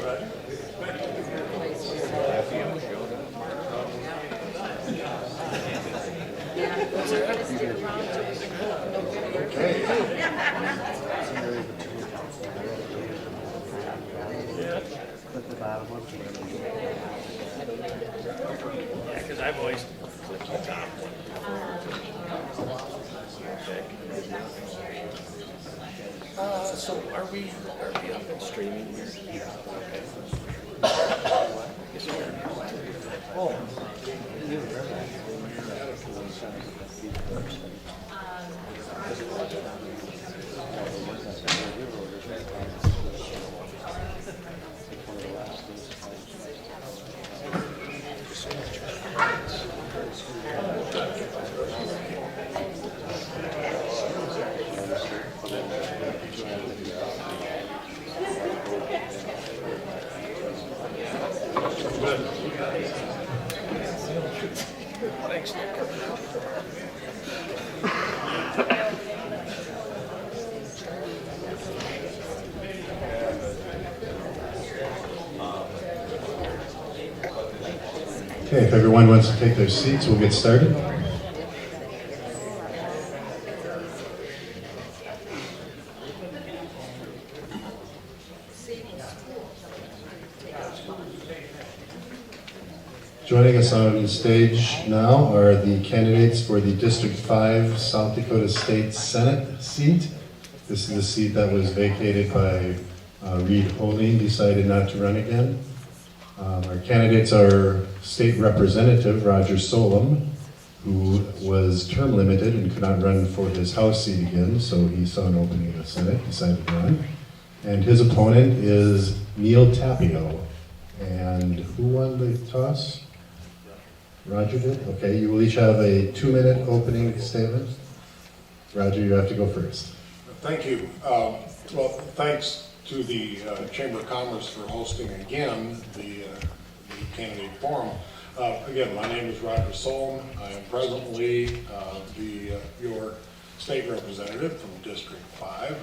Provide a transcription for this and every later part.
Yeah, because I've always clicked the top. So are we up and streaming here? Yeah. Okay. Is there? Oh. Thanks, Nick. Okay, if everyone wants to take their seats, we'll get started. Joining us on stage now are the candidates for the District 5 South Dakota State Senate seat. This is the seat that was vacated by Reed Holding, decided not to run again. Our candidates are State Representative Roger Solom, who was term limited and could not run for his House seat again, so he saw an opening in the Senate, decided to run. And his opponent is Neil Tapio. And who won the toss? Roger did? Okay, you will each have a 2-minute opening statement. Roger, you have to go first. Thank you. Well, thanks to the Chamber of Commerce for hosting again the candidate forum. Again, my name is Roger Solom. I am presently your state representative from District 5.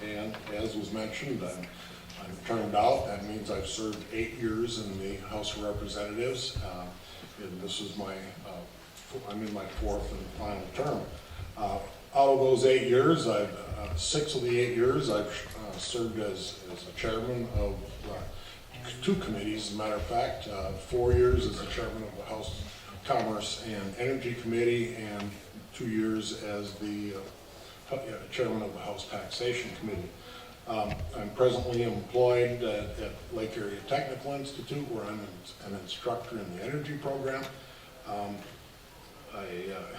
And as was mentioned, I'm turned out. That means I've served 8 years in the House of Representatives. And this is I'm in my 4th and final term. Out of those 8 years, 6 of the 8 years, I've served as a chairman of 2 committees. As a matter of fact, 4 years as the chairman of the House Commerce and Energy Committee, and 2 years as the chairman of the House Taxation Committee. I'm presently employed at Lake Area Technical Institute, where I'm an instructor in the energy program. I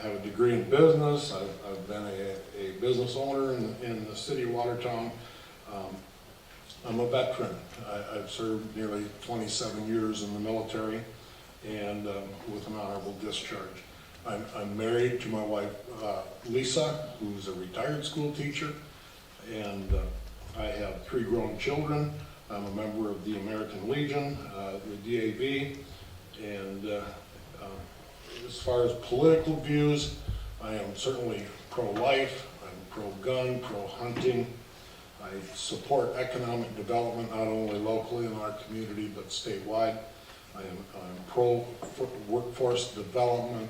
have a degree in business. I've been a business owner in the city of Watertown. I'm a veteran. I've served nearly 27 years in the military, and with an honorable discharge. I'm married to my wife, Lisa, who's a retired school teacher, and I have 3 grown children. I'm a member of the American Legion, the DAV, and as far as political views, I am certainly pro-life, I'm pro-gun, pro-hunting. I support economic development, not only locally in our community, but statewide. I'm pro-workforce development.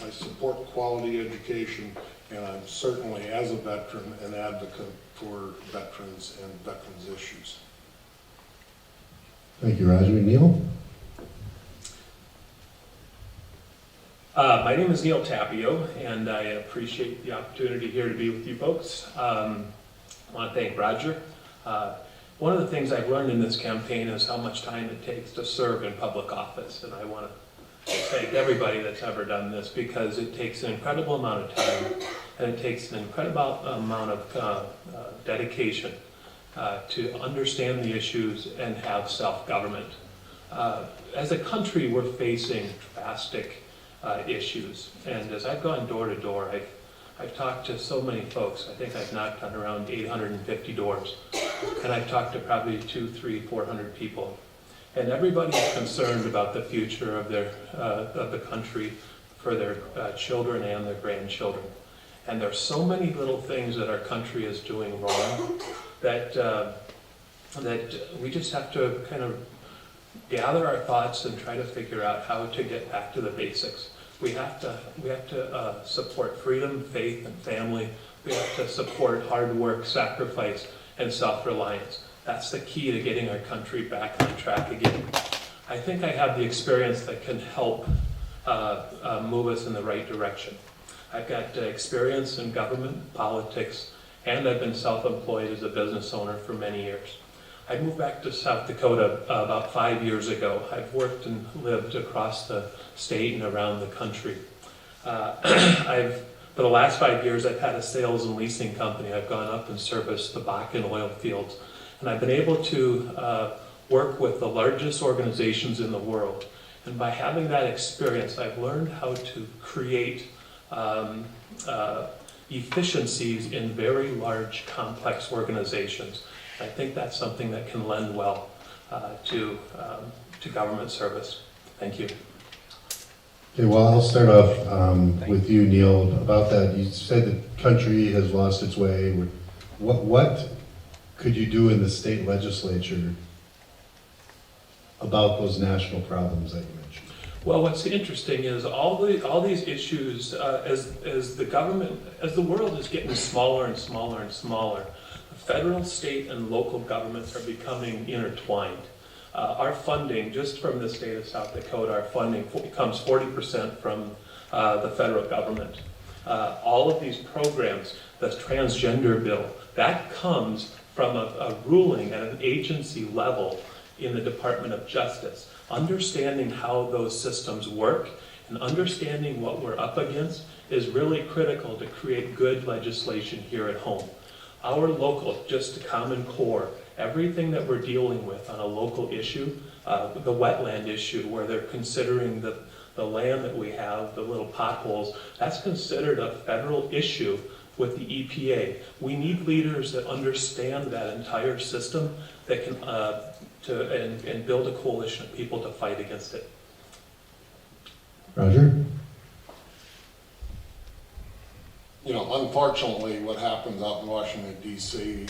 I support quality education, and I'm certainly, as a veteran, an advocate for veterans and veterans issues. Thank you, Roger. Neil? My name is Neil Tapio, and I appreciate the opportunity here to be with you folks. I want to thank Roger. One of the things I've learned in this campaign is how much time it takes to serve in public office, and I want to thank everybody that's ever done this, because it takes an incredible amount of time, and it takes an incredible amount of dedication to understand the issues and have self-government. As a country, we're facing drastic issues, and as I've gone door to door, I've talked to so many folks. I think I've knocked on around 850 doors, and I've talked to probably 200, 300, 400 people, and everybody's concerned about the future of the country for their children and their grandchildren. And there's so many little things that our country is doing wrong that that we just have to kind of gather our thoughts and try to figure out how to get back to the basics. We have to support freedom, faith, and family. We have to support hard work, sacrifice, and self-reliance. That's the key to getting our country back on track again. I think I have the experience that can help move us in the right direction. I've got experience in government, politics, and I've been self-employed as a business owner for many years. I moved back to South Dakota about 5 years ago. I've worked and lived across the state and around the country. For the last 5 years, I've had a sales and leasing company. I've gone up and serviced the Bakken oil fields. And I've been able to work with the largest organizations in the world. And by having that experience, I've learned how to create efficiencies in very large, complex organizations. I think that's something that can lend well to government service. Thank you. Okay, well, I'll start off with you, Neil, about that. You said the country has lost its way. What could you do in the state legislature about those national problems that you mentioned? Well, what's interesting is all these issues, as the world is getting smaller and smaller and smaller, the federal, state, and local governments are becoming intertwined. Our funding, just from the state of South Dakota, our funding comes 40% from the federal government. All of these programs, the transgender bill, that comes from a ruling at an agency level in the Department of Justice. Understanding how those systems work and understanding what we're up against is really critical to create good legislation here at home. Our local, just the Common Core, everything that we're dealing with on a local issue, the wetland issue where they're considering the land that we have, the little potholes, that's considered a federal issue with the EPA. We need leaders that understand that entire system that can and build a coalition of people to fight against it. Roger? You know, unfortunately, what happens out in Washington, D.C.,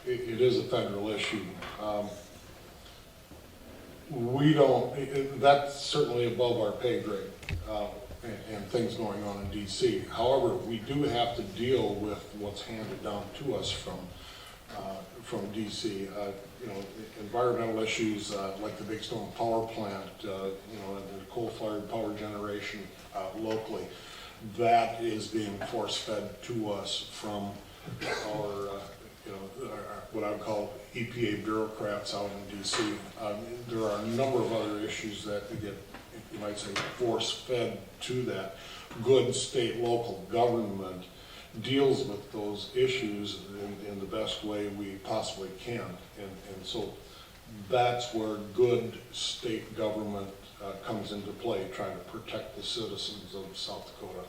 it is a federal issue. That's certainly above our pay grade, and things going on in D.C. However, we do have to deal with what's handed down to us from D.C. Environmental issues like the Big Stone Power Plant, and the coal-fired power generation locally, that is being force-fed to us from our what I would call EPA bureaucrats out in D.C. There are a number of other issues that get, you might say, force-fed to that. Good state, local government deals with those issues in the best way we possibly can. And so that's where good state government comes into play, trying to protect the citizens of South Dakota.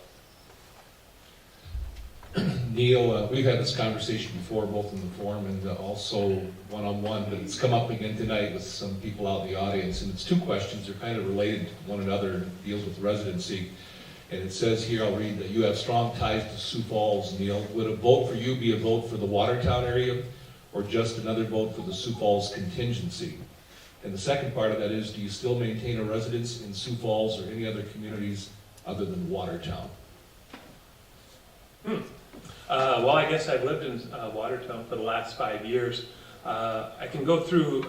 Neil, we've had this conversation before, both in the forum and also one-on-one, but it's come up again tonight with some people out in the audience, and it's two questions. They're kind of related to one another, and deals with residency. And it says here, I'll read, that you have strong ties to Sioux Falls, Neil. Would a vote for you be a vote for the Watertown area, or just another vote for the Sioux Falls contingency? And the second part of that is, do you still maintain a residence in Sioux Falls or any other communities other than Watertown? Well, I guess I've lived in Watertown for the last 5 years. I can go through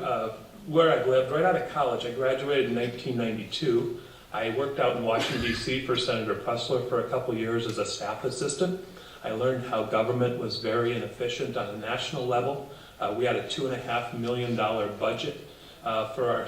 where I've lived. Right out of college, I graduated in 1992. I worked out in Washington, D.C. for Senator Pressler for a couple years as a staff assistant. I learned how government was very inefficient on a national level. We had a $2.5 million budget for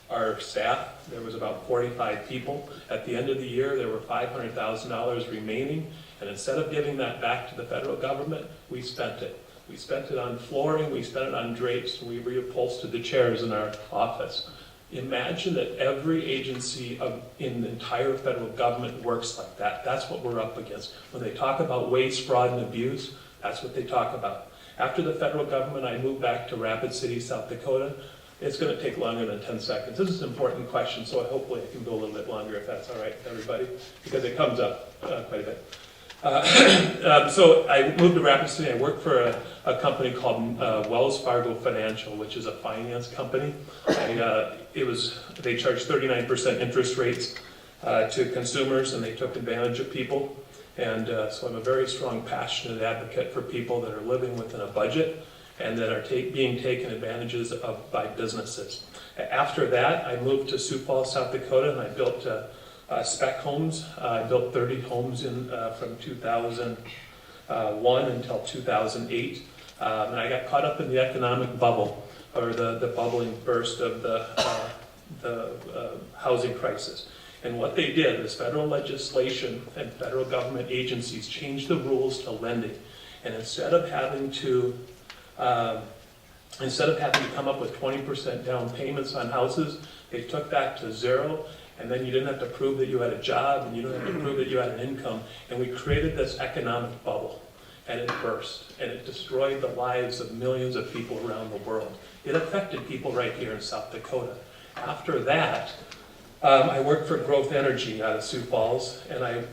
our staff. There was about 45 people. At the end of the year, there were $500,000 remaining, and instead of giving that back to the federal government, we spent it. We spent it on flooring, we spent it on drapes, and we reupholstered the chairs in our office. Imagine that every agency in the entire federal government works like that. That's what we're up against. When they talk about waste, fraud, and abuse, that's what they talk about. After the federal government, I moved back to Rapid City, South Dakota. It's going to take longer than 10 seconds. This is an important question, so hopefully I can go a little bit longer if that's all right with everybody, because it comes up quite a bit. So I moved to Rapid City. I worked for a company called Wells Fargo Financial, which is a finance company. They charged 39% interest rates to consumers, and they took advantage of people. And so I'm a very strong, passionate advocate for people that are living within a budget and that are being taken advantages of by businesses. After that, I moved to Sioux Falls, South Dakota, and I built spec homes. I built 30 homes from 2001 until 2008. And I got caught up in the economic bubble, or the bubbling burst of the housing crisis. And what they did is federal legislation and federal government agencies changed the rules to lending. And instead of having to come up with 20% down payments on houses, they took that to zero. And then you didn't have to prove that you had a job, and you didn't have to prove that you had an income. And we created this economic bubble, and it burst, and it destroyed the lives of millions of people around the world. It affected people right here in South Dakota. After that, I worked for Growth Energy out of Sioux Falls, and I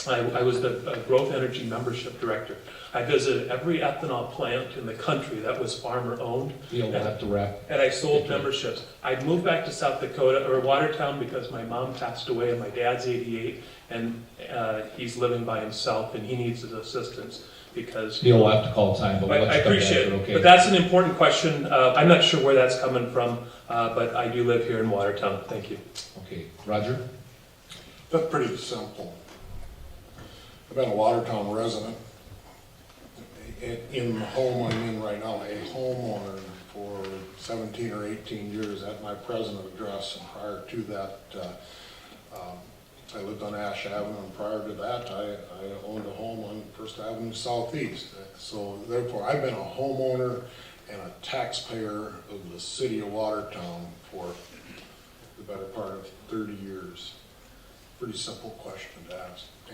was the Growth Energy membership director. I visited every ethanol plant in the country that was farmer-owned. We'll have to wrap. And I sold memberships. I'd moved back to South Dakota, or Watertown, because my mom passed away and my dad's 88, and he's living by himself, and he needs his assistance because... You'll have to call time, but I appreciate it. Okay. But that's an important question. I'm not sure where that's coming from, but I do live here in Watertown. Thank you. Okay, Roger? That's pretty simple. I've been a Watertown resident. In the home I'm in right now, a homeowner for 17 or 18 years at my present address, and prior to that, I lived on Ash Avenue, and prior to that, I owned a home on First Avenue Southeast. So therefore, I've been a homeowner and a taxpayer of the city of Watertown for the better part of 30 years. Pretty simple question to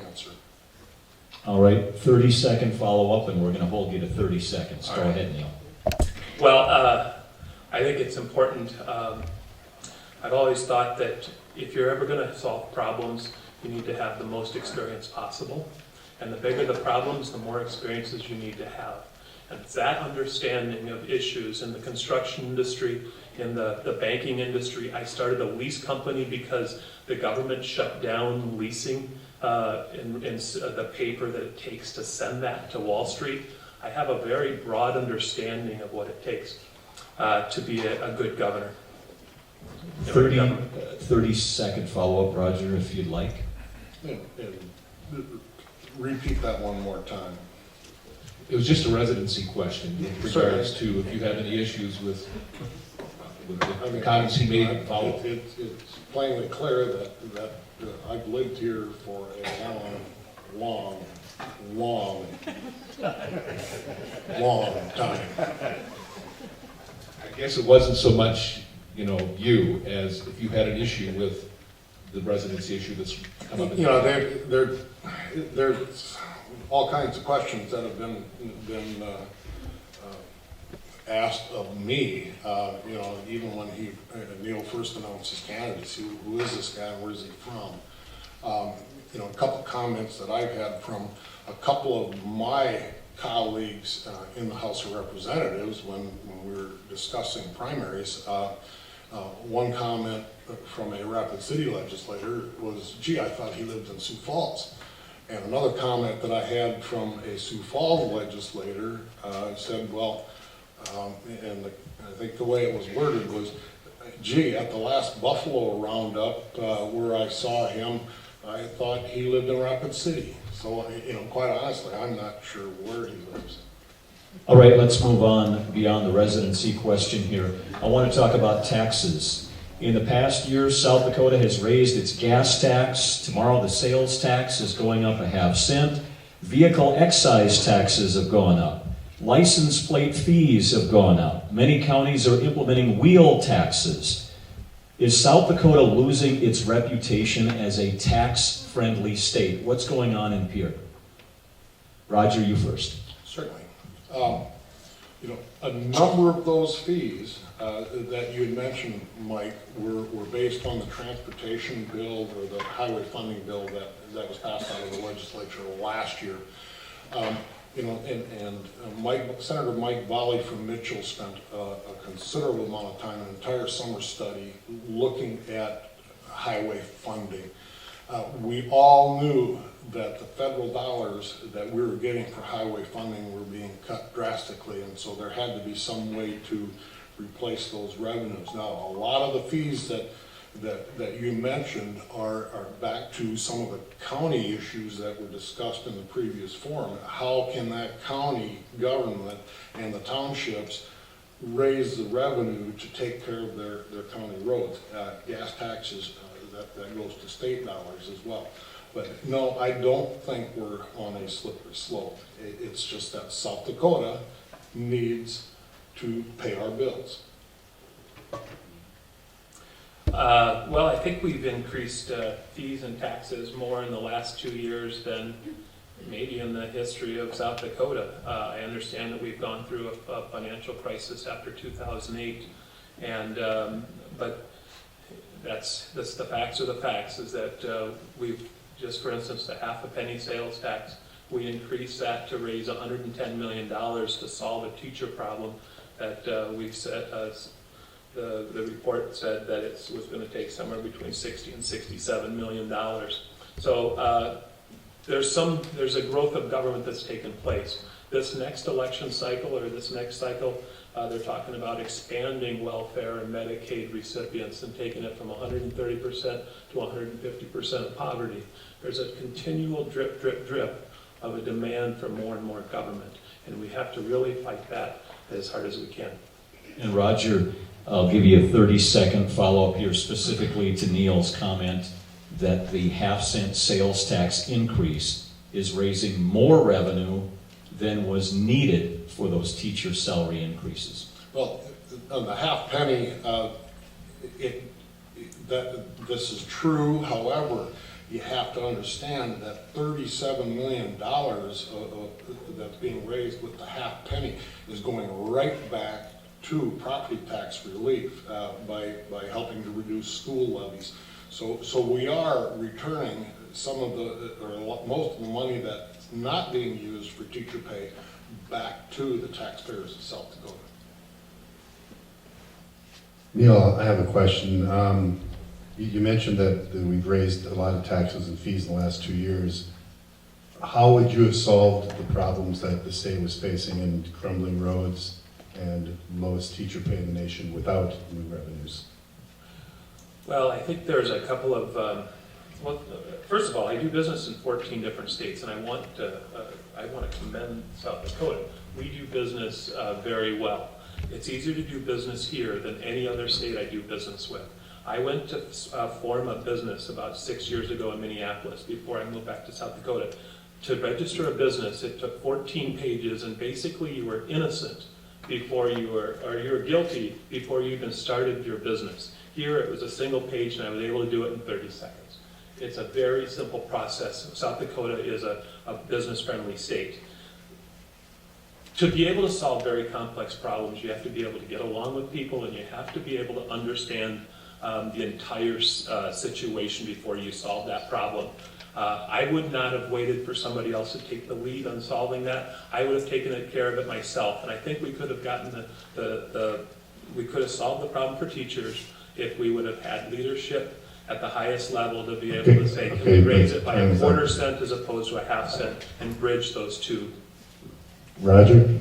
answer. All right, 30-second follow-up, and we're going to hold you to 30 seconds. Go ahead, Neil. Well, I think it's important. I've always thought that if you're ever going to solve problems, you need to have the most experience possible. And the bigger the problems, the more experiences you need to have. And it's that understanding of issues in the construction industry, in the banking industry. I started a lease company because the government shut down leasing in the paper that it takes to send that to Wall Street. I have a very broad understanding of what it takes to be a good governor. 30-second follow-up, Roger, if you'd like. And repeat that one more time. It was just a residency question in regards to if you have any issues with the comments he made and follow. It's plainly clear that I've lived here for a long time. I guess it wasn't so much, you, as if you had an issue with the residency issue that's come up. There's all kinds of questions that have been asked of me, even when Neil first announced his candidacy, who is this guy and where is he from? A couple comments that I've had from a couple of my colleagues in the House of Representatives when we were discussing primaries. One comment from a Rapid City legislator was, gee, I thought he lived in Sioux Falls. And another comment that I had from a Sioux Falls legislator said, well, and I think the way it was worded was, gee, at the last Buffalo Roundup where I saw him, I thought he lived in Rapid City. So, quite honestly, I'm not sure where he lives. All right, let's move on beyond the residency question here. I want to talk about taxes. In the past year, South Dakota has raised its gas tax. Tomorrow, the sales tax is going up a half cent. Vehicle excise taxes have gone up. License plate fees have gone up. Many counties are implementing wheel taxes. Is South Dakota losing its reputation as a tax-friendly state? What's going on in Pierre? Roger, you first. Certainly. You know, a number of those fees that you had mentioned, Mike, were based on the transportation bill or the highway funding bill that was passed out of the legislature last year. You know, and Senator Mike Volley from Mitchell spent a considerable amount of time, an entire summer study, looking at highway funding. We all knew that the federal dollars that we were getting for highway funding were being cut drastically, and so there had to be some way to replace those revenues. Now, a lot of the fees that you mentioned are back to some of the county issues that were discussed in the previous forum. How can that county government and the townships raise the revenue to take care of their county roads? Gas taxes, that goes to state dollars as well. But no, I don't think we're on a slippery slope. It's just that South Dakota needs to pay our bills. Well, I think we've increased fees and taxes more in the last 2 years than maybe in the history of South Dakota. I understand that we've gone through a financial crisis after 2008, and but that's the facts are the facts, is that we've, just for instance, the half a penny sales tax, we increased that to raise $110 million to solve a teacher problem that we've set. The report said that it was going to take somewhere between $60 and $67 million. So there's a growth of government that's taken place. This next election cycle, or this next cycle, they're talking about expanding welfare and Medicaid recipients and taking it from 130% to 150% of poverty. There's a continual drip, drip, drip of a demand for more and more government, and we have to really fight that as hard as we can. And Roger, I'll give you a 30-second follow-up here specifically to Neil's comment that the half-cent sales tax increase is raising more revenue than was needed for those teacher salary increases. Well, on the half penny, this is true. However, you have to understand that $37 million that's being raised with the half penny is going right back to property tax relief by helping to reduce school levies. So we are returning some of most of the money that's not being used for teacher pay back to the taxpayers of South Dakota. Neil, I have a question. You mentioned that we've raised a lot of taxes and fees in the last 2 years. How would you have solved the problems that the state was facing in crumbling roads and lowest teacher pay in the nation without new revenues? Well, I think there's a couple of, well, first of all, I do business in 14 different states, and I want to commend South Dakota. We do business very well. It's easier to do business here than any other state I do business with. I went to form a business about 6 years ago in Minneapolis before I moved back to South Dakota. To register a business, it took 14 pages, and basically you were innocent before you were, or you were guilty before you even started your business. Here it was a single page, and I was able to do it in 30 seconds. It's a very simple process. South Dakota is a business-friendly state. To be able to solve very complex problems, you have to be able to get along with people, and you have to be able to understand the entire situation before you solve that problem. I would not have waited for somebody else to take the lead on solving that. I would have taken care of it myself, and I think we could have gotten we could have solved the problem for teachers if we would have had leadership at the highest level to be able to say, can we raise it by a quarter cent as opposed to a half cent, and bridge those two. Roger?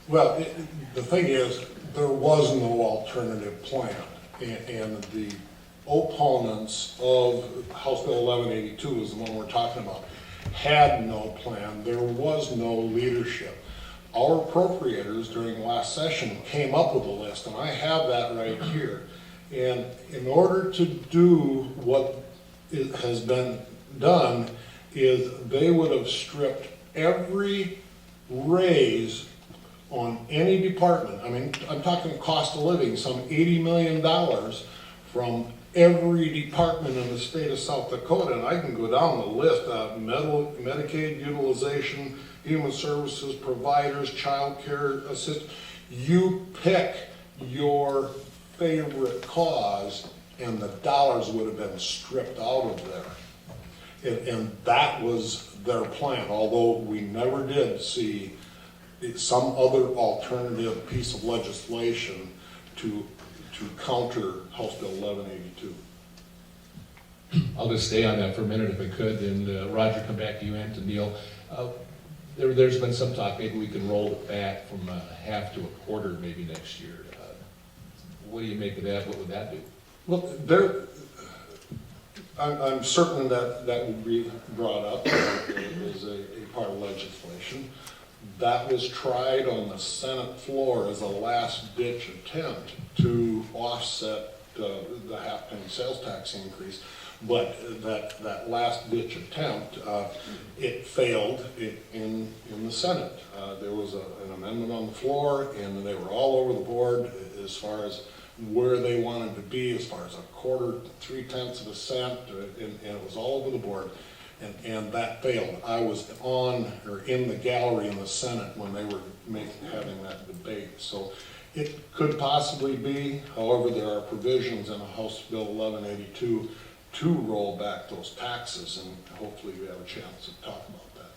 Well, the thing is, there was no alternative plan, and the opponents of House Bill 1182 is the one we're talking about, had no plan. There was no leadership. Our appropriators during last session came up with a list, and I have that right here. And in order to do what has been done, is they would have stripped every raise on any department. I mean, I'm talking cost of living, some $80 million from every department in the state of South Dakota, and I can go down the list. Medicaid utilization, human services providers, child care assistants. You pick your favorite cause and the dollars would have been stripped out of there. And that was their plan, although we never did see some other alternative piece of legislation to counter House Bill 1182. I'll just stay on that for a minute if I could, and Roger, come back to you and to Neil. There's been some talk, maybe we can roll it back from a half to a quarter maybe next year. What do you make of that? What would that do? Well, I'm certain that would be brought up as a part of legislation. That was tried on the Senate floor as a last-ditch attempt to offset the half-penny sales tax increase. But that last-ditch attempt, it failed in the Senate. There was an amendment on the floor, and they were all over the board as far as where they wanted to be, as far as a quarter, 3/10 of a cent, and it was all over the board. And that failed. I was in the gallery in the Senate when they were having that debate. So it could possibly be, however, there are provisions in House Bill 1182 to roll back those taxes, and hopefully we have a chance to talk about that.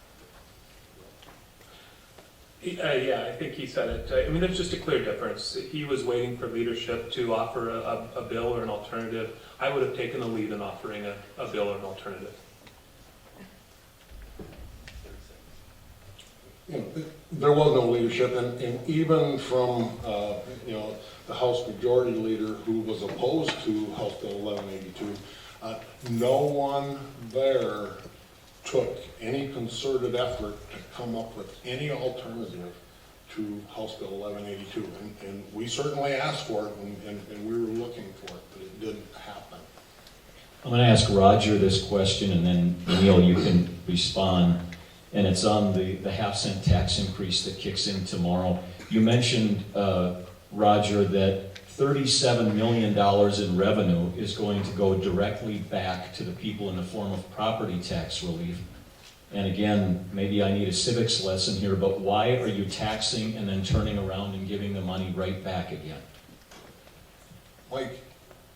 Yeah, I think he said it. I mean, there's just a clear difference. He was waiting for leadership to offer a bill or an alternative. I would have taken the lead in offering a bill or an alternative. There was no leadership, and even from the House Majority Leader, who was opposed to House Bill 1182, no one there took any concerted effort to come up with any alternative to House Bill 1182, and we certainly asked for it, and we were looking for it, but it didn't happen. I'm going to ask Roger this question, and then Neil, you can respond. And it's on the half-cent tax increase that kicks in tomorrow. You mentioned, Roger, that $37 million in revenue is going to go directly back to the people in the form of property tax relief. And again, maybe I need a civics lesson here, but why are you taxing and then turning around and giving the money right back again? Like,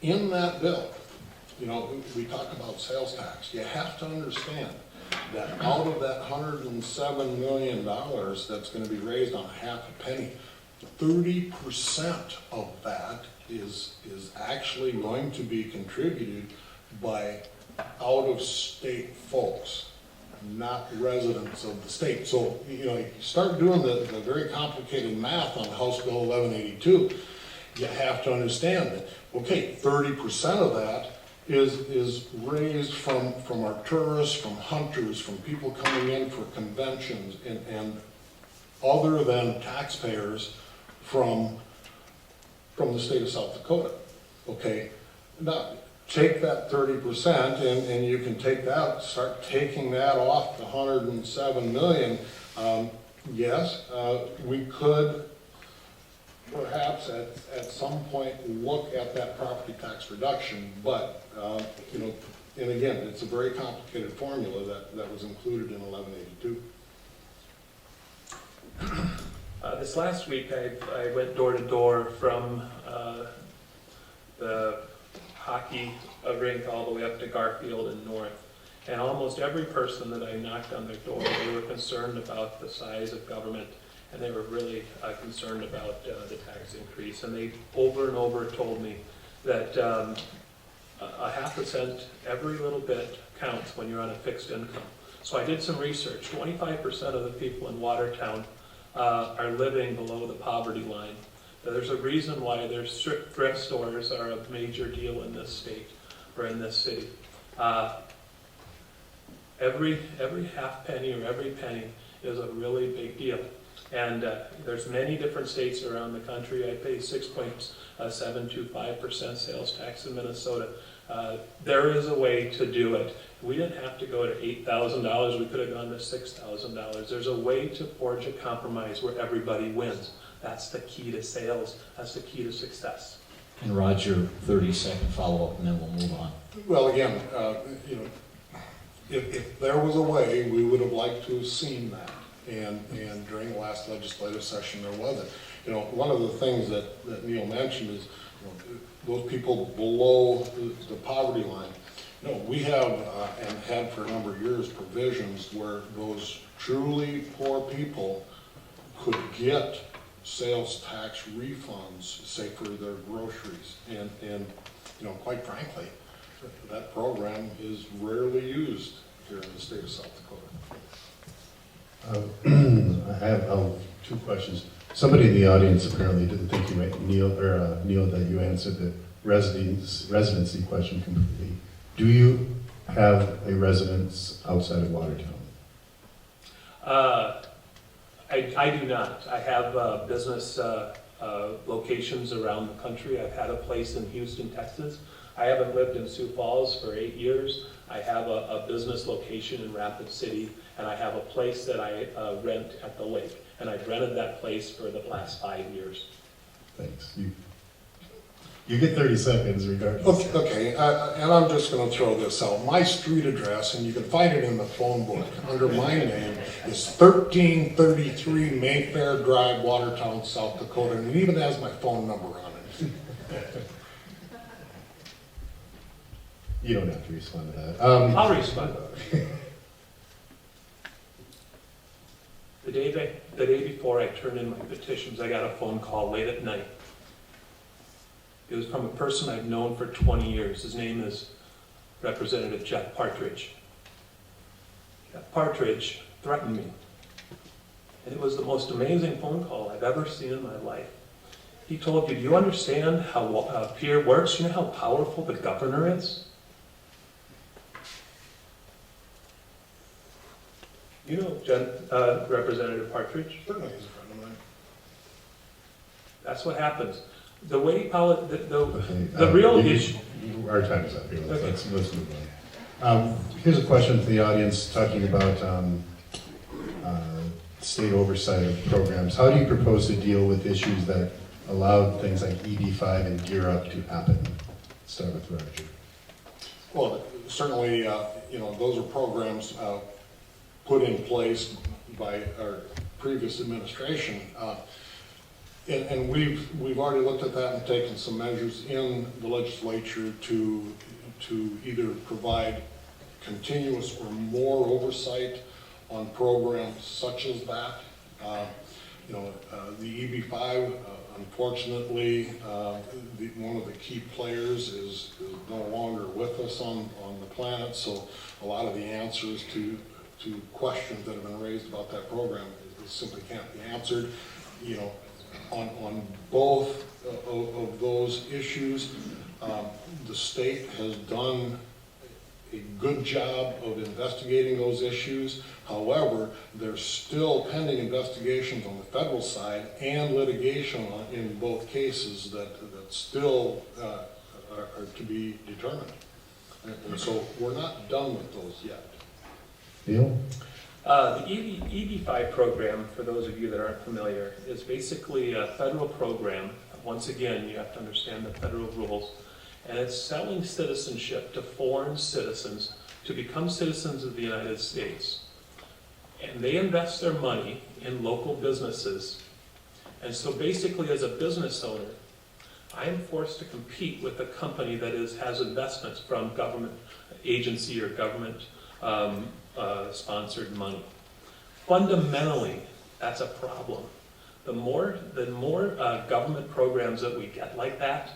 in that bill, we talk about sales tax. You have to understand that out of that $107 million that's going to be raised on half a penny, 30% of that is actually going to be contributed by out-of-state folks, not residents of the state. So, you start doing the very complicated math on House Bill 1182, you have to understand that, okay, 30% of that is raised from our tourists, from hunters, from people coming in for conventions, and other than taxpayers from the state of South Dakota. Okay, now take that 30% and you can take that, start taking that off the 107 million. Yes, we could perhaps at some point look at that property tax reduction, but and again, it's a very complicated formula that was included in 1182. This last week, I went door to door from the hockey rink all the way up to Garfield and north. And almost every person that I knocked on their door, they were concerned about the size of government, and they were really concerned about the tax increase. And they over and over told me that a half a cent, every little bit counts when you're on a fixed income. So I did some research. 25% of the people in Watertown are living below the poverty line. There's a reason why their thrift stores are a major deal in this state or in this city. Every half penny or every penny is a really big deal. And there's many different states around the country. I pay 6.725% sales tax in Minnesota. There is a way to do it. We didn't have to go to $8,000. We could have gone to $6,000. There's a way to forge a compromise where everybody wins. That's the key to sales. That's the key to success. And Roger, 30-second follow-up, and then we'll move on. Well, again, if there was a way, we would have liked to have seen that. and during the last legislative session, there wasn't. You know, one of the things that Neil mentioned is, you know, those people below the poverty line. You know, we have, and had for a number of years, provisions where those truly poor people could get sales tax refunds, say for their groceries. And you know, quite frankly, that program is rarely used here in the state of South Dakota. I have two questions. Somebody in the audience apparently didn't think you might, Neil, that you answered the residency question completely. Do you have a residence outside of Watertown? I do not. I have business locations around the country. I've had a place in Houston, Texas. I haven't lived in Sioux Falls for 8 years. I have a business location in Rapid City, and I have a place that I rent at the lake. And I've rented that place for the last 5 years. Thanks. You get 30 seconds regardless. Okay, and I'm just gonna throw this out. My street address, and you can find it in the phone book, under my name, is 1333 Mayfair Drive, Watertown, South Dakota, and it even has my phone number on it. You don't have to respond to that. I'll respond. The day before I turned in my petitions, I got a phone call late at night. It was from a person I've known for 20 years. His name is Representative Jeff Partridge. Jeff Partridge threatened me. And it was the most amazing phone call I've ever seen in my life. He told you, do you understand how Pierre works? You know how powerful the governor is? You know Representative Partridge? Certainly he's a friend of mine. That's what happens. The way the Okay, real issue. Our time is up here. Okay. Let's move on. Here's a question for the audience talking about state oversight of programs. How do you propose to deal with issues that allowed things like EB5 and Gear Up to happen? Start with Roger. Well, certainly, you know, those are programs put in place by our previous administration. And we've already looked at that and taken some measures in the legislature to either provide continuous or more oversight on programs such as that. You know, the EB5, unfortunately, one of the key players is no longer with us on the planet, so a lot of the answers to questions that have been raised about that program simply can't be answered. You know, on both of those issues, the state has done a good job of investigating those issues. However, there's still pending investigations on the federal side and litigation in both cases that still are to be determined. And so we're not done with those yet. Neil? The EB5 program, for those of you that aren't familiar, is basically a federal program. Once again, you have to understand the federal rules. And it's selling citizenship to foreign citizens to become citizens of the United States. And they invest their money in local businesses. And so basically, as a business owner, I am forced to compete with a company that has investments from government agency or government sponsored money. Fundamentally, that's a problem. The more government programs that we get like that,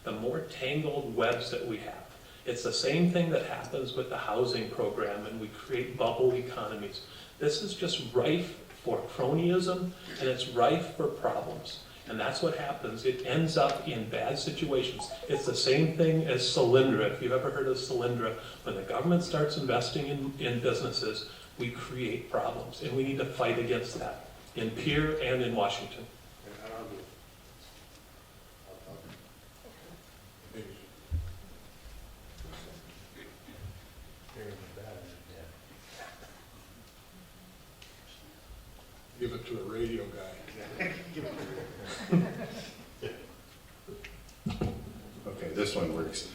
the more tangled webs that we have. It's the same thing that happens with the housing program, and we create bubble economies. This is just rife for cronyism, and it's rife for problems. And that's what happens. It ends up in bad situations. It's the same thing as Solyndra. If you've ever heard of Solyndra, when the government starts investing in businesses, we create problems, and we need to fight against that in Pierre and in Washington. Give it to a radio guy. Okay, this one works.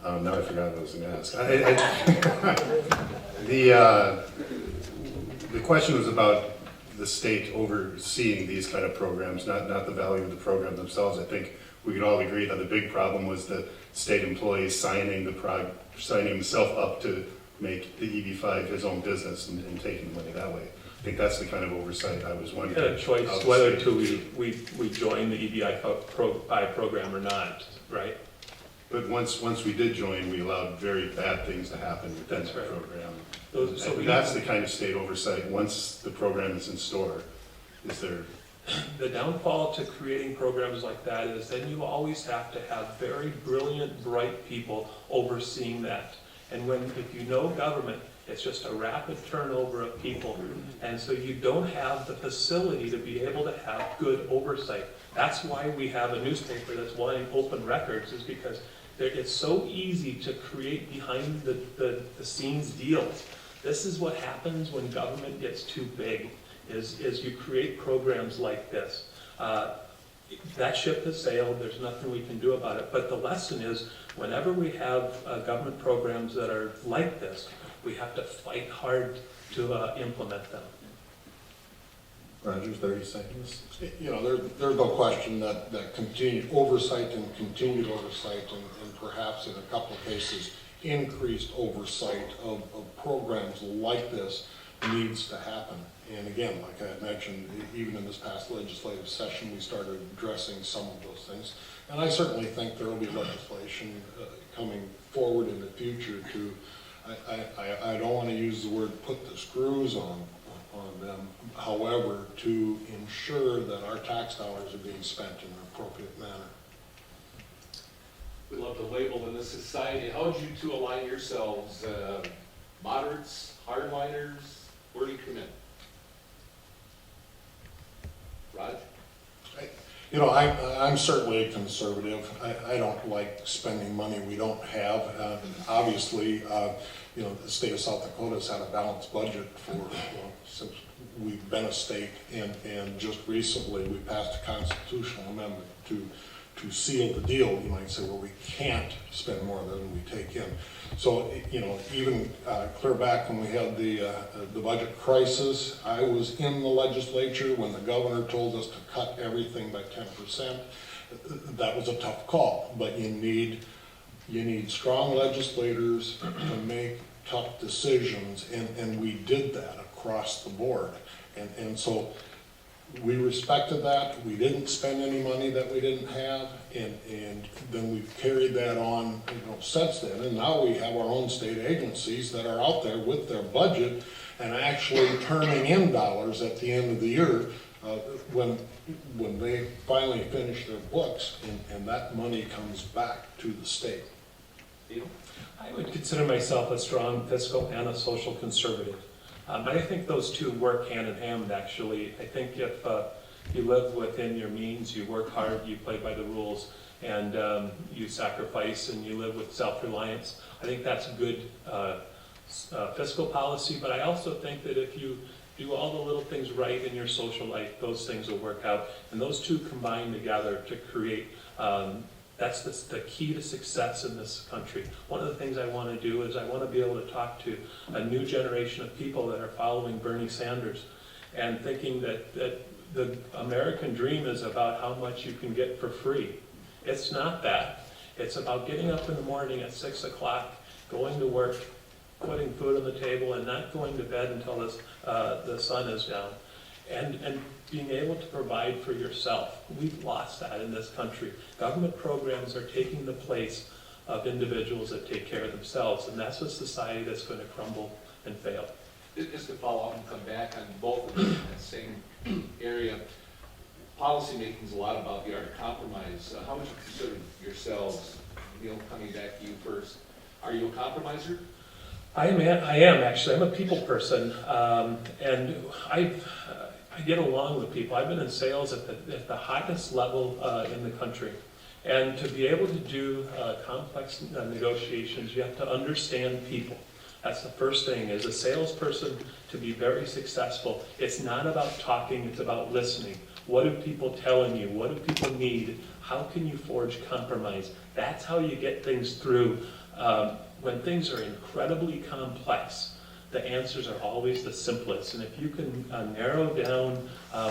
Now I forgot what I was going to ask. The question was about the state overseeing these kind of programs, not the value of the program themselves. I think we could all agree that the big problem was the state employees signing himself up to make the EB5 his own business and taking money that way. I think that's the kind of oversight I was We wondering. had a choice whether we join the EBI program or not, right? But once we did join, we allowed very bad things to happen within That's the right. program. So And that's the kind of state oversight, once the program is in store, is there, The downfall to creating programs like that is then you always have to have very brilliant, bright people overseeing that. And if you know government, it's just a rapid turnover of people. And so you don't have the facility to be able to have good oversight. That's why we have a newspaper that's wanting open records, is because it's so easy to create behind the scenes deals. This is what happens when government gets too big, is you create programs like this. That ship has sailed, there's nothing we can do about it. But the lesson is, whenever we have government programs that are like this, we have to fight hard to implement them. Roger, 30 seconds? You know, there's no question that continued oversight and continued oversight and perhaps in a couple of cases, increased oversight of programs like this needs to happen. And again, like I had mentioned, even in this past legislative session, we started addressing some of those things. And I certainly think there will be legislation coming forward in the future to, I don't want to use the word put the screws on them, however, to ensure that our tax dollars are being spent in an appropriate manner. We love to label in this society. How would you two align yourselves? Moderates, hardliners? Where do you come in? Raj? You know, I'm certainly a conservative. I don't like spending money we don't have. Obviously, you know, the state of South Dakota has had a balanced budget for, since we've been a state, and just recently we passed a constitutional amendment to seal the deal, you might say, where we can't spend more than we take in. So, you know, even clear back when we had the budget crisis, I was in the legislature when the governor told us to cut everything by 10%. That was a tough call, but you need strong legislators to make tough decisions, and we did that across the board. And so we respected that. We didn't spend any money that we didn't have, and then we've carried that on, you know, since then. And now we have our own state agencies that are out there with their budget and actually turning in dollars at the end of the year when they finally finish their books, and that money comes back to the state. I would consider myself a strong fiscal and a social conservative. I think those two work hand in hand, actually. I think if you live within your means, you work hard, you play by the rules, and you sacrifice and you live with self-reliance, I think that's good fiscal policy. But I also think that if you do all the little things right in your social life, those things will work out. And those two combine together to create, that's the key to success in this country. One of the things I want to do is I want to be able to talk to a new generation of people that are following Bernie Sanders and thinking that the American dream is about how much you can get for free. It's not that. It's about getting up in the morning at 6 o'clock, going to work, putting food on the table, and not going to bed until the sun is down. And being able to provide for yourself. We've lost that in this country. Government programs are taking the place of individuals that take care of themselves, and that's a society that's going to crumble and fail. Just to follow up and come back on both of them in that same area, policy making is a lot about the art of compromise. How much do you consider yourselves, Neil, coming back to you first, are you a compromiser? I am actually. I'm a people person, and I get along with people. I've been in sales at the highest level in the country. And to be able to do complex negotiations, you have to understand people. That's the first thing. As a salesperson, to be very successful, it's not about talking, it's about listening. What are people telling you? What do people need? How can you forge compromise? That's how you get things through. When things are incredibly complex, the answers are always the simplest. And if you can narrow down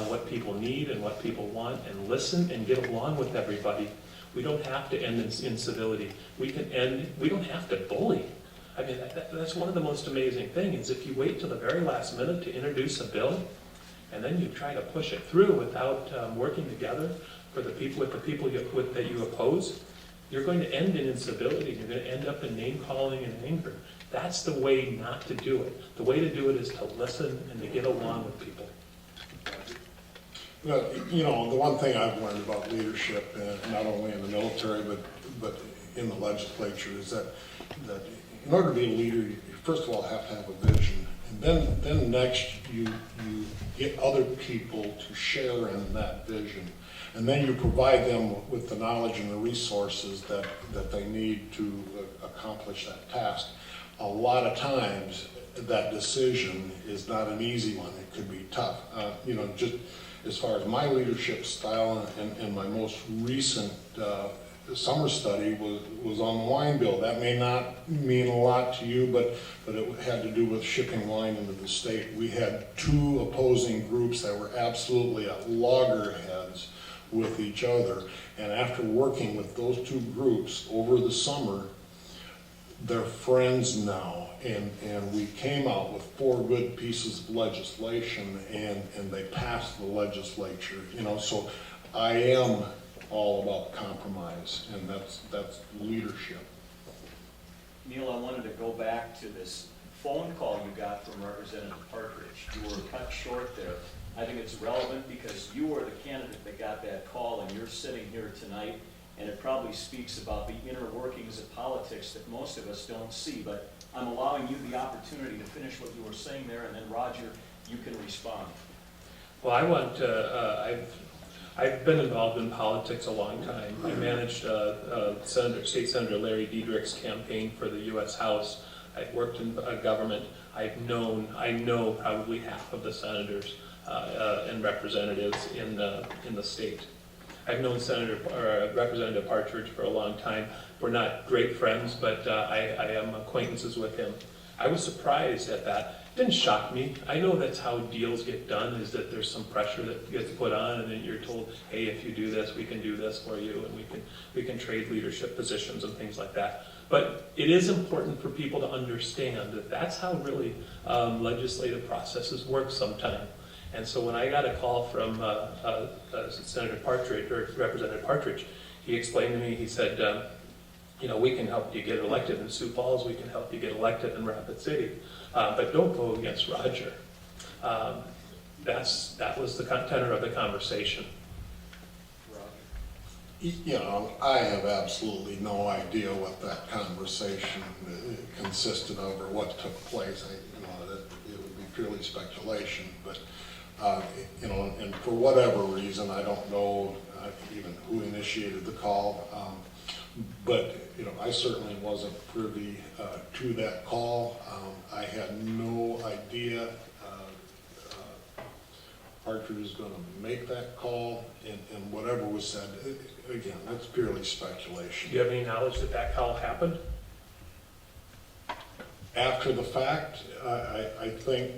what people need and what people want and listen and get along with everybody, we don't have to end in civility. We don't have to bully. I mean, that's one of the most amazing things. If you wait till the very last minute to introduce a bill, and then you try to push it through without working together for the people that you oppose, you're going to end in incivility. You're going to end up in name calling and anger. That's the way not to do it. The way to do it is to listen and to get along with people. Well, you know, the one thing I've learned about leadership, not only in the military but in the legislature, is that in order to be a leader, you first of all have to have a vision, and then next you get other people to share in that vision, and then you provide them with the knowledge and the resources that they need to accomplish that task. A lot of times that decision is not an easy one. It could be tough. You know, just as far as my leadership style, and my most recent summer study was on the wine bill. That may not mean a lot to you, but it had to do with shipping wine into the state. We had two opposing groups that were absolutely at loggerheads with each other, and after working with those two groups over the summer, they're friends now, and we came out with 4 good pieces of legislation, and they passed the legislature. You know, so I am all about compromise, and that's leadership. Neil, I wanted to go back to this phone call you got from Representative Partridge. You were cut short there. I think it's relevant because you were the candidate that got that call, and you're sitting here tonight, and it probably speaks about the inner workings of politics that most of us don't see. But I'm allowing you the opportunity to finish what you were saying there, and then Roger, you can respond. Well, I want to, I've been involved in politics a long time. I managed State Senator Larry Diedrich's campaign for the U.S. House. I've worked in government. I know probably half of the senators and representatives in the state. I've known Representative Partridge for a long time. We're not great friends, but I am acquaintances with him. I was surprised at that. It didn't shock me. I know that's how deals get done, is that there's some pressure that gets put on, and then you're told, hey, if you do this, we can do this for you, and we can trade leadership positions and things like that. But it is important for people to understand that that's how really legislative processes work sometimes. And so when I got a call from Senator Partridge, or Representative Partridge, he explained to me, he said, you know, we can help you get elected in Sioux Falls, we can help you get elected in Rapid City, but don't go against Roger. That was the tenor of the conversation. You know, I have absolutely no idea what that conversation consisted of or what took place. You know, that it would be purely speculation, but you know, and for whatever reason, I don't know even who initiated the call, but you know, I certainly wasn't privy to that call. I had no idea Partridge was going to make that call, and whatever was said, again, that's purely speculation. Do you have any knowledge that that call happened? After the fact, I think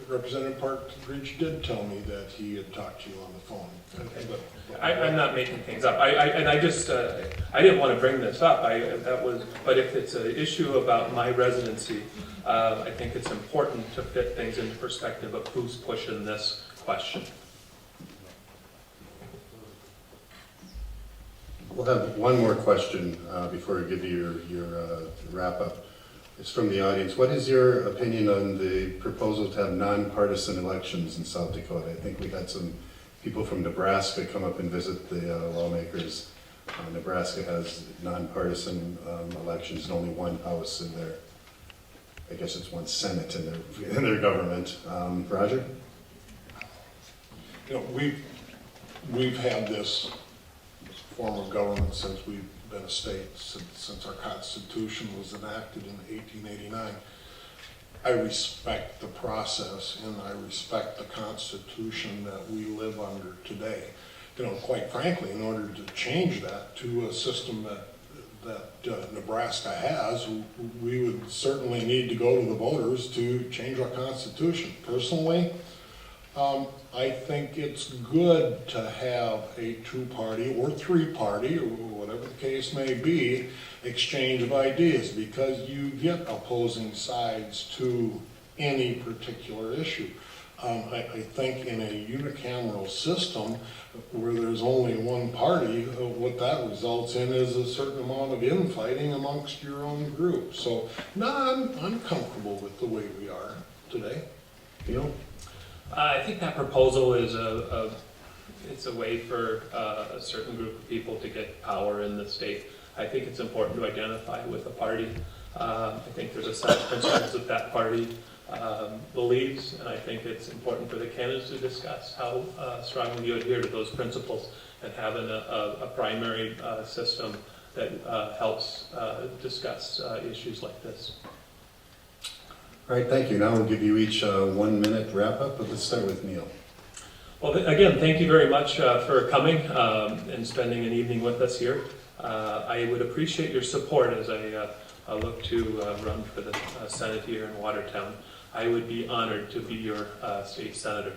Representative Partridge did tell me that he had talked to you on the phone. Okay. But I'm not making things up. I just I didn't want to bring this up. But if it's an issue about my residency, I think it's important to fit things into perspective of who's pushing this question. We'll have one more question before we give you your wrap up. It's from the audience. What is your opinion on the proposal to have nonpartisan elections in South Dakota? I think we had some people from Nebraska come up and visit the lawmakers. Nebraska has nonpartisan elections and only one house in their, I guess it's one Senate in their government. Roger? you know, we've had this form of government since we've been a state, since our Constitution was enacted in 1889. I respect the process, and I respect the Constitution that we live under today. You know, quite frankly, in order to change that to a system that Nebraska has, we would certainly need to go to the voters to change our constitution. Personally, I think it's good to have a two-party or three-party, or whatever the case may be, exchange of ideas, because you get opposing sides to any particular issue. I think in a unicameral system where there's only one party, what that results in is a certain amount of infighting amongst your own group. So, no, I'm comfortable with the way we are today. Neil? I think that proposal is it's a way for a certain group of people to get power in the state. I think it's important to identify with a party. I think there's a set of principles that that party believes, and I think it's important for the candidates to discuss how strongly you adhere to those principles, and having a primary system that helps discuss issues like this. All right, thank you. Now we'll give you each a 1 minute wrap up, but let's start with Neil. Well, again, thank you very much for coming and spending an evening with us here. I would appreciate your support as I look to run for the Senate here in Watertown. I would be honored to be your state senator.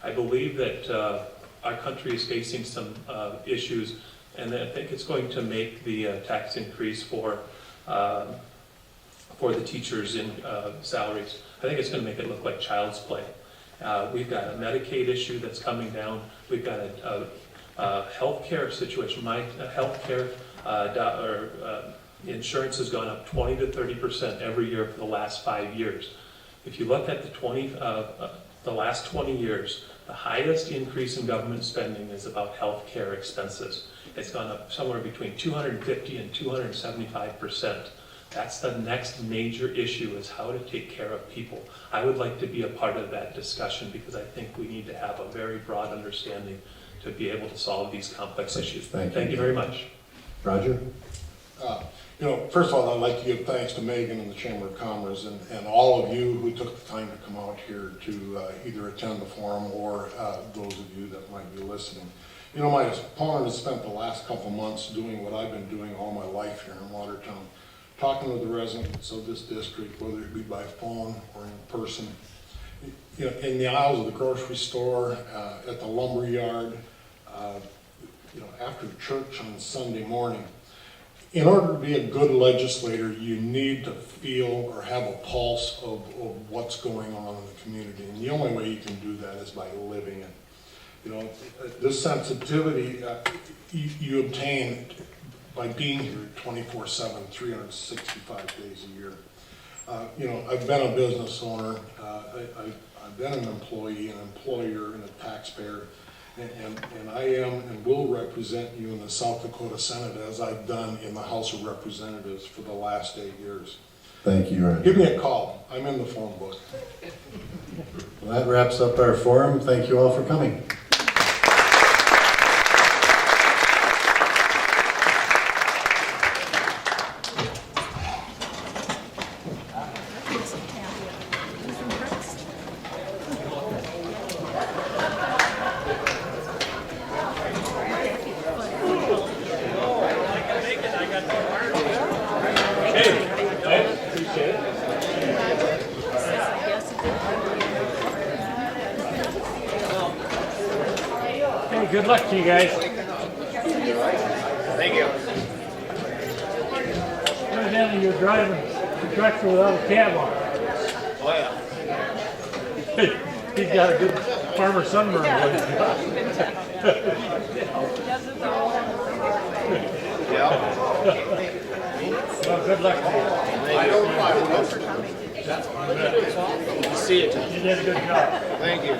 I believe that our country is facing some issues, and I think it's going to make the tax increase for the teachers in salaries. I think it's going to make it look like child's play. We've got a Medicaid issue that's coming down. We've got a health care situation. My health care insurance has gone up 20 to 30% every year for the last 5 years. If you look at the last 20 years, the highest increase in government spending is about health care expenses. It's gone up somewhere between 250 and 275%. That's the next major issue, is how to take care of people. I would like to be a part of that discussion, because I think we need to have a very broad understanding to be able to solve these complex issues. Thank you very much. Roger? First of all, I'd like to give thanks to Megan and the Chamber of Commerce and all of you who took the time to come out here to either attend the forum or those of you that might be listening. My opponent has spent the last couple months doing what I've been doing all my life here in Watertown, talking with the residents of this district, whether it be by phone or in person, in the aisles of the grocery store, at the lumber yard, after church on Sunday morning. In order to be a good legislator, you need to feel or have a pulse of what's going on in the community. And the only way you can do that is by living it. This sensitivity you obtain by being here 24/7, 365 days a year. I've been a business owner, I've been an employee, an employer, and a taxpayer. And I am and will represent you in the South Dakota Senate, as I've done in the House of Representatives for the last 8 years. Thank you, Roger. Give me a call. I'm in the phone book. Well, that wraps up our forum. Thank you all for coming. Good luck to you guys. Thank you. Evidently you're driving the tractor without a cab on. Oh, yeah. He's got a good farmer sunburn. Yeah. Well, good luck to you. I don't know. See you. You did a good job. Thank you.